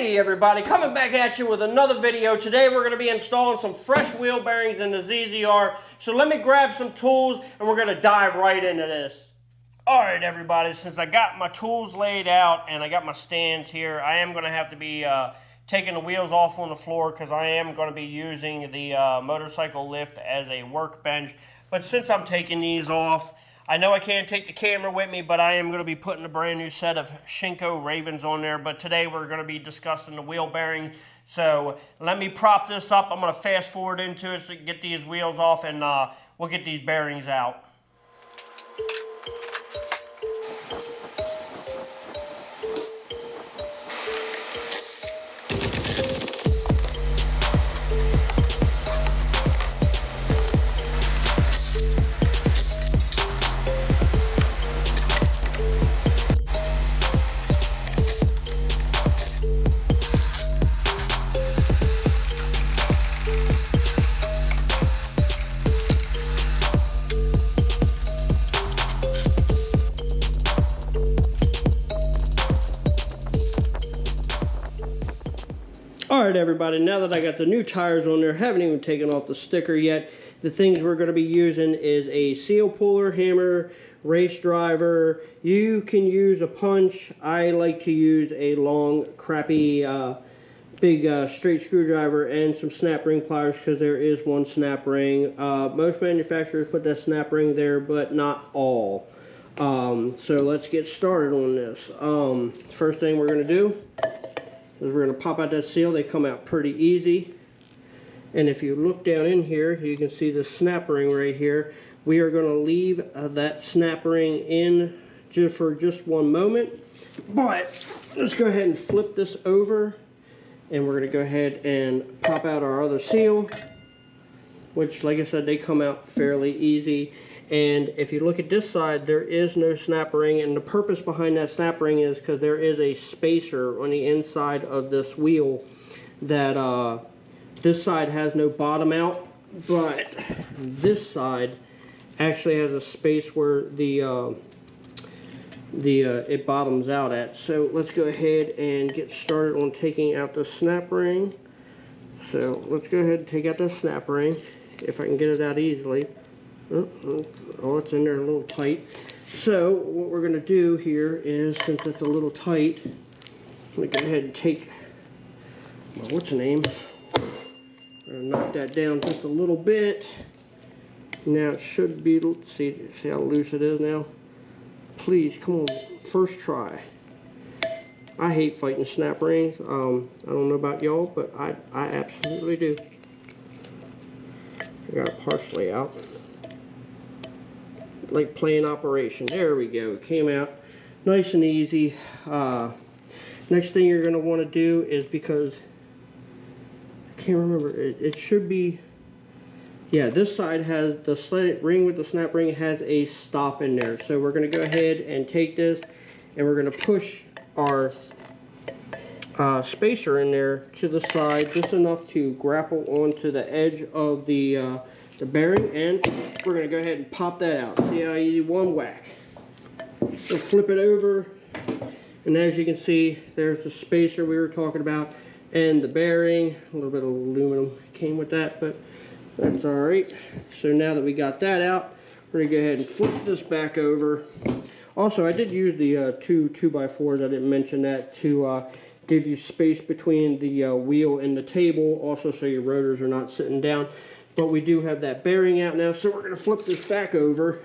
Hey everybody, coming back at you with another video. Today we're going to be installing some fresh wheel bearings in the ZZR. So let me grab some tools and we're going to dive right into this. Alright everybody, since I got my tools laid out and I got my stands here, I am going to have to be taking the wheels off on the floor because I am going to be using the motorcycle lift as a workbench. But since I'm taking these off, I know I can't take the camera with me, but I am going to be putting a brand new set of Shinko Ravens on there. But today we're going to be discussing the wheel bearing. So let me prop this up. I'm going to fast forward into it so get these wheels off and we'll get these bearings out. Alright everybody, now that I got the new tires on there, haven't even taken off the sticker yet. The things we're going to be using is a seal puller, hammer, race driver. You can use a punch. I like to use a long, crappy, big straight screwdriver and some snap ring pliers because there is one snap ring. Most manufacturers put that snap ring there, but not all. So let's get started on this. First thing we're going to do is we're going to pop out that seal. They come out pretty easy. And if you look down in here, you can see the snap ring right here. We are going to leave that snap ring in for just one moment. But let's go ahead and flip this over. And we're going to go ahead and pop out our other seal, which, like I said, they come out fairly easy. And if you look at this side, there is no snap ring, and the purpose behind that snap ring is because there is a spacer on the inside of this wheel that this side has no bottom out, but this side actually has a space where it bottoms out at. So let's go ahead and get started on taking out the snap ring. So let's go ahead and take out the snap ring if I can get it out easily. Oh, it's in there a little tight. So what we're going to do here is, since it's a little tight, I'm going to go ahead and take, well, what's the name? I'm going to knock that down just a little bit. Now it should be, see how loose it is now? Please, come on, first try. I hate fighting snap rings. I don't know about y'all, but I absolutely do. I got it partially out. Like plain operation. There we go. It came out nice and easy. Next thing you're going to want to do is, because I can't remember, it should be, yeah, this side has the ring with the snap ring has a stop in there. So we're going to go ahead and take this and we're going to push our spacer in there to the side just enough to grapple onto the edge of the bearing, and we're going to go ahead and pop that out. See how easy? One whack. We'll flip it over, and as you can see, there's the spacer we were talking about and the bearing. A little bit of aluminum came with that, but that's alright. So now that we got that out, we're going to go ahead and flip this back over. Also, I did use the two 2x4s, I didn't mention that, to give you space between the wheel and the table, also so your rotors are not sitting down. But we do have that bearing out now, so we're going to flip this back over.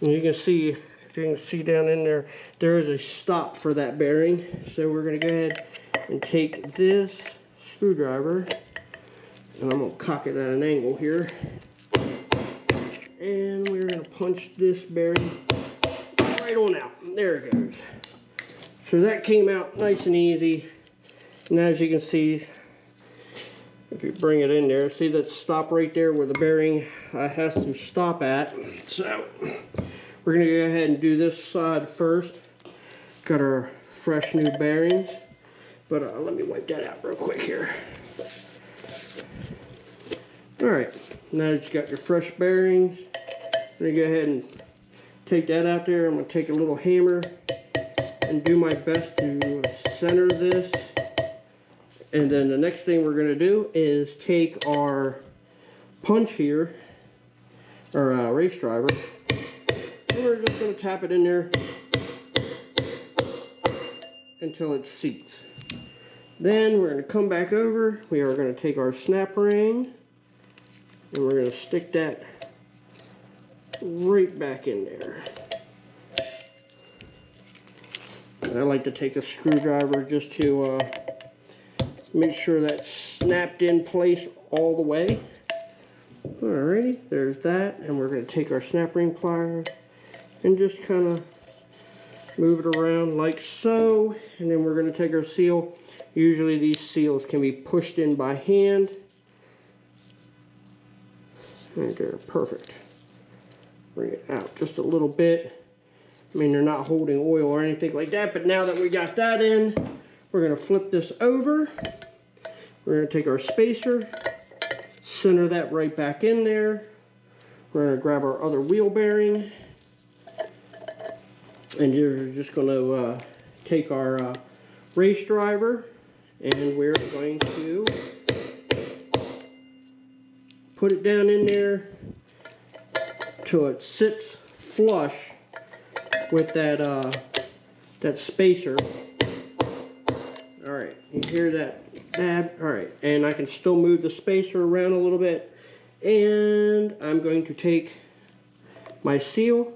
And you can see, if you can see down in there, there is a stop for that bearing. So we're going to go ahead and take this screwdriver, and I'm going to cock it at an angle here. And we're going to punch this bearing right on out. There it goes. So that came out nice and easy. And as you can see, if you bring it in there, see that stop right there where the bearing has to stop at. So we're going to go ahead and do this side first. Got our fresh new bearings. But let me wipe that out real quick here. Alright, now that you got your fresh bearings, I'm going to go ahead and take that out there. I'm going to take a little hammer and do my best to center this And then the next thing we're going to do is take our punch here, or race driver, and we're just going to tap it in there until it seats. Then we're going to come back over. We are going to take our snap ring and we're going to stick that right back in there. And I like to take a screwdriver just to make sure that's snapped in place all the way. Alrighty, there's that. And we're going to take our snap ring pliers and just kind of move it around like so. And then we're going to take our seal. Usually these seals can be pushed in by hand. Right there, perfect. Bring it out just a little bit. I mean, they're not holding oil or anything like that, but now that we got that in, we're going to flip this over. We're going to take our spacer, center that right back in there. We're going to grab our other wheel bearing, and you're just going to take our race driver, and we're going to put it down in there till it sits flush with that that spacer. All right, you hear that dab? All right, and I can still move the spacer around a little bit, and I'm going to take my seal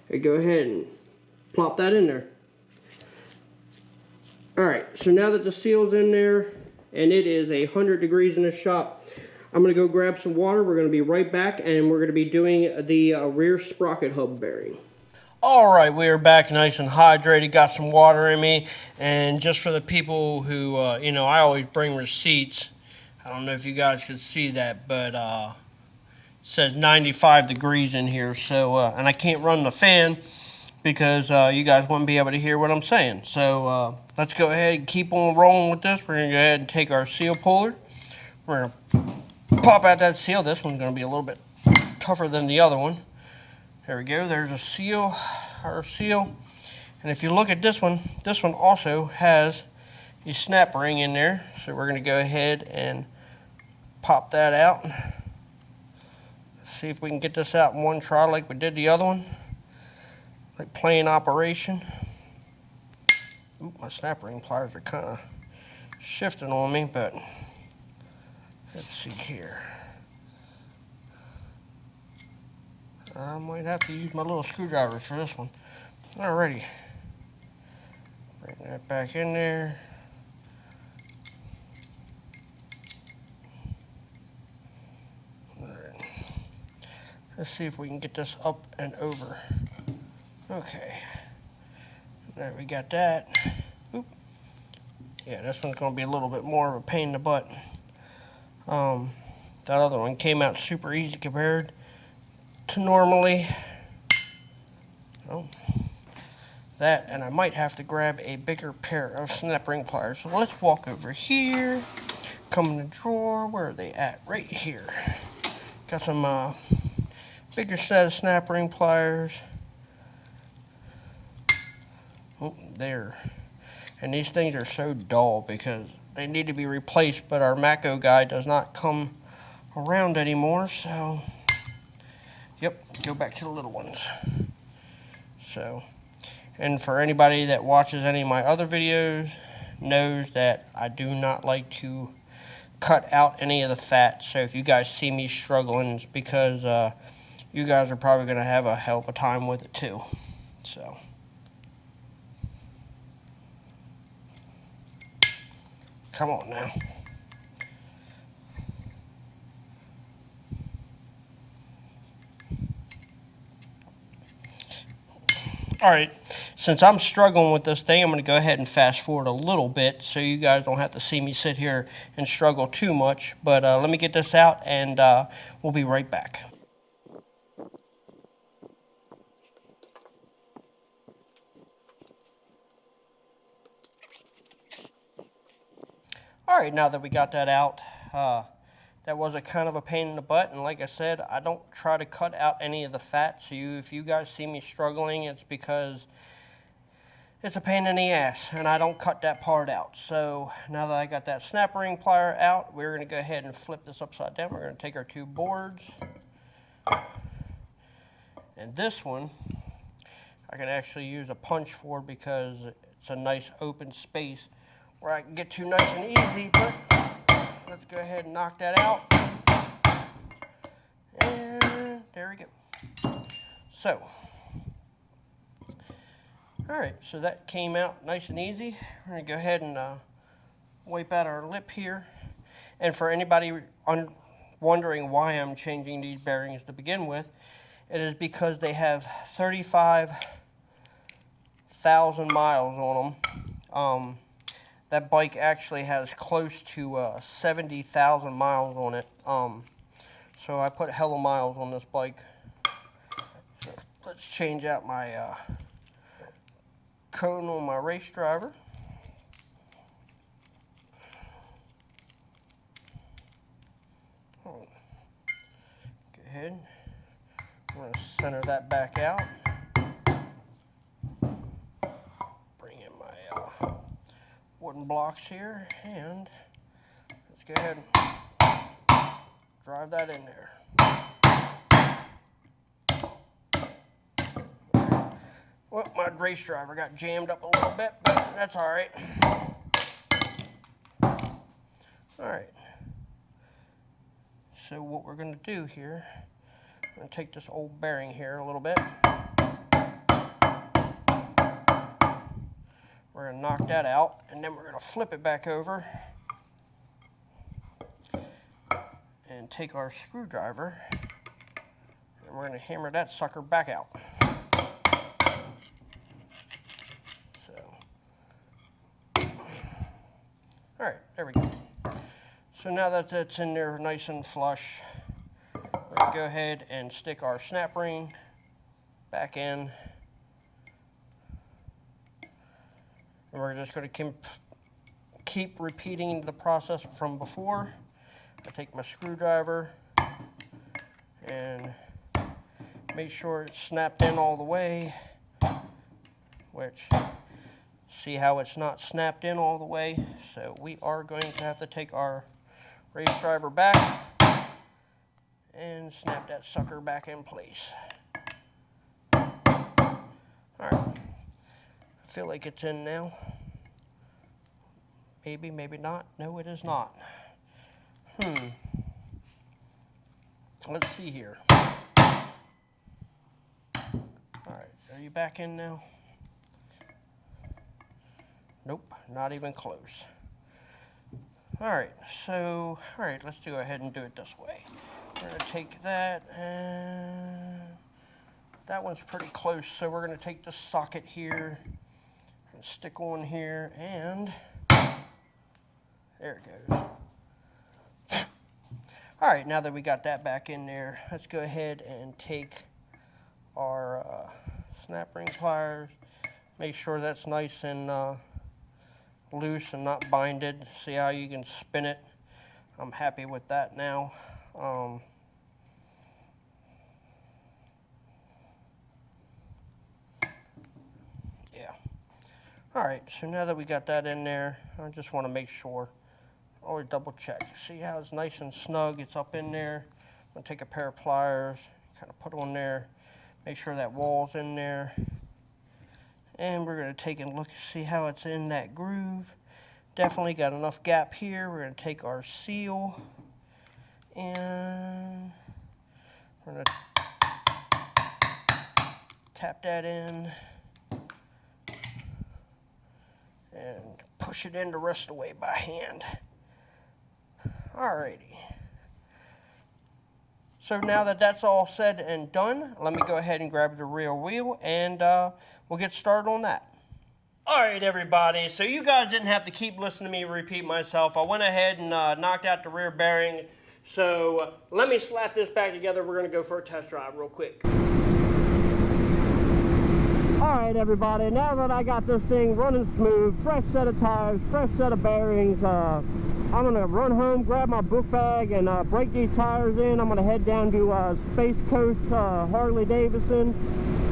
and go ahead and plop that in there. All right, so now that the seal's in there and it is 100 degrees in the shop, I'm going to go grab some water. We're going to be right back, and we're going to be doing the rear sprocket hub bearing. All right, we are back nice and hydrated. Got some water in me. And just for the people who, you know, I always bring receipts. I don't know if you guys could see that, but it says 95 degrees in here. So, and I can't run the fan because you guys wouldn't be able to hear what I'm saying. So let's go ahead and keep on rolling with this. We're going to go ahead and take our seal puller. We're going to pop out that seal. This one's going to be a little bit tougher than the other one. There we go, there's a seal, our seal. And if you look at this one also has a snap ring in there. So we're going to go ahead and pop that out. Let's see if we can get this out in one try like we did the other one. Like plain operation. Oop, my snap ring pliers are kind of shifting on me, but let's see here. I might have to use my little screwdrivers for this one. Alrighty. Bring that back in there. Alright. Let's see if we can get this up and over. Okay. There, we got that. Oop. Yeah, this one's going to be a little bit more of a pain in the butt. That other one came out super easy compared to normally. Oh, that, and I might have to grab a bigger pair of snap ring pliers. So let's walk over here, come in the drawer. Where are they at? Right here. Got some bigger set of snap ring pliers. Oh, there. And these things are so dull because they need to be replaced, but our Mako guy does not come around anymore, so yep, go back to the little ones. So, and for anybody that watches any of my other videos knows that I do not like to cut out any of the fat. So if you guys see me struggling, it's because you guys are probably going to have a hell of a time with it too. So, come on now. Alright, since I'm struggling with this thing, I'm going to go ahead and fast forward a little bit so you guys don't have to see me sit here and struggle too much. But let me get this out and we'll be right back. Alright, now that we got that out, that was a kind of a pain in the butt, and like I said, I don't try to cut out any of the fat. So if you guys see me struggling, it's because it's a pain in the ass, and I don't cut that part out. So now that I got that snap ring plier out, we're going to go ahead and flip this upside down. We're going to take our two boards, and this one I can actually use a punch for because it's a nice open space where I can get to nice and easy. But let's go ahead and knock that out, and there we go. So alright, so that came out nice and easy. We're going to go ahead and wipe out our lip here. And for anybody wondering why I'm changing these bearings to begin with, it is because they have 35,000 miles on them. That bike actually has close to 70,000 miles on it. So I put hella miles on this bike. So let's change out my cone on my race driver. Go ahead. I'm going to center that back out. Bring in my wooden blocks here, and let's go ahead and drive that in there. Well, my race driver got jammed up a little bit, but that's all right. All right. So what we're going to do here, I'm going to take this old bearing here a little bit. We're going to knock that out, and then we're going to flip it back over and take our screwdriver, and we're going to hammer that sucker back out. All right, there we go. So now that that's in there nice and flush, we're going to go ahead and stick our snap ring back in. And we're just going to keep repeating the process from before. I take my screwdriver and make sure it's snapped in all the way, which... See how it's not snapped in all the way? So we are going to have to take our race driver back and snap that sucker back in place. Alright, I feel like it's in now. Maybe, maybe not. No, it is not. Let's see here. Alright, are you back in now? Nope, not even close. Alright, so, let's go ahead and do it this way. We're going to take that, and that one's pretty close, so we're going to take the socket here, and stick on here, and there it goes. Alright, now that we got that back in there, let's go ahead and take our snap ring pliers, make sure that's nice and loose and not binded. See how you can spin it? I'm happy with that now. Yeah. Alright, so now that we got that in there, I just want to make sure, always double check. See how it's nice and snug, it's up in there. I'm going to take a pair of pliers, kind of put on there, make sure that wall's in there. And we're going to take and look, see how it's in that groove. Definitely got enough gap here. We're going to take our seal and we're going to tap that in and push it in the rest of the way by hand. Alrighty. So now that that's all said and done, let me go ahead and grab the rear wheel and we'll get started on that. Alright everybody, so you guys didn't have to keep listening to me repeat myself. I went ahead and knocked out the rear bearing. So let me slap this back together. We're going to go for a test drive real quick. Alright everybody, now that I got this thing running smooth, fresh set of tires, fresh set of bearings, I'm gonna run home, grab my book bag, and break these tires in. I'm gonna head down to Space Coast Harley Davidson.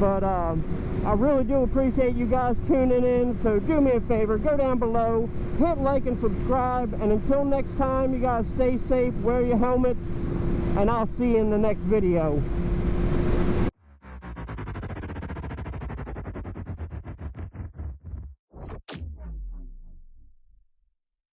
But I really do appreciate you guys tuning in, so do me a favor, go down below, hit like and subscribe, and until next time, you guys stay safe, wear your helmet, and I'll see you in the next video.